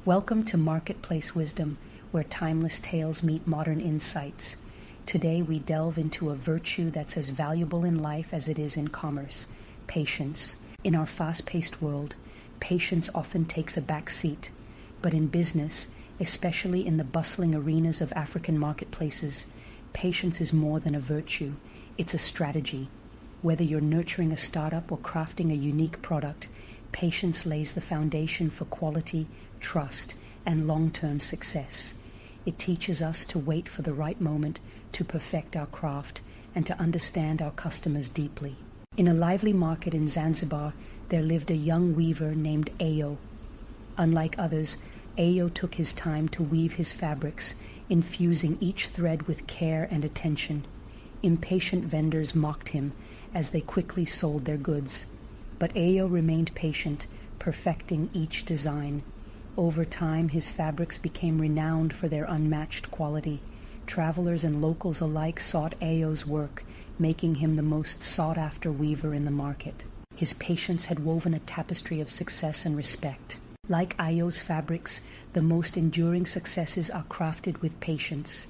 Welcome to Marketplace Wisdom, where timeless tales meet modern insights. Today we delve into a virtue that's as valuable in life as it is in commerce: patience. In our fast-paced world, patience often takes a back seat. But in business, especially in the bustling arenas of African marketplaces, patience is more than a virtue. It's a strategy. Whether you're nurturing a startup or crafting a unique product, patience lays the foundation for quality, trust, and long-term success. It teaches us to wait for the right moment to perfect our craft and to understand our customers deeply. In a lively market in Zanzibar, there lived a young weaver named Ayo. Unlike others, Ayo took his time to weave his fabrics, infusing each thread with care and attention. Impatient vendors mocked him as they quickly sold their goods. But Ayo remained patient, perfecting each design. Over time, his fabrics became renowned for their unmatched quality. Travelers and locals alike sought Ayo's work, making him the most sought-after weaver in the market. His patience had woven a tapestry of success and respect. Like Ayo's fabrics, the most enduring successes are crafted with patience.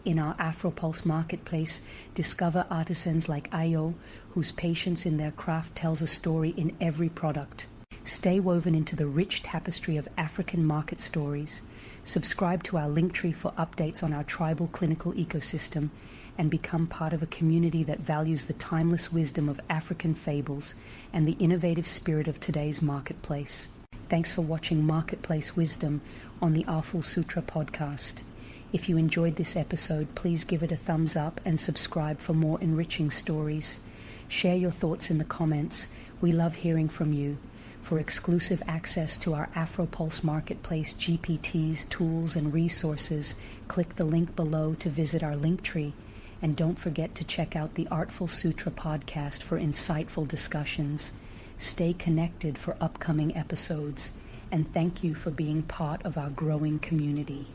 In our Afropulse marketplace, discover artisans like Ayo, whose patience in their craft tells a story in every product. Stay woven into the rich tapestry of African market stories. Subscribe to our Linktree for updates on our tribal clinical ecosystem, and become part of a community that values the timeless wisdom of African fables and the innovative spirit of today's marketplace. Thanks for watching Marketplace Wisdom on the Awful Sutra podcast. If you enjoyed this episode, please give it a thumbs up and subscribe for more enriching stories. Share your thoughts in the comments. We love hearing from you. For exclusive access to our Afropulse Marketplace GPTs, tools, and resources, click the link below to visit our Linktree. And don't forget to check out the Artful Sutra podcast for insightful discussions. Stay connected for upcoming episodes. And thank you for being part of our growing community.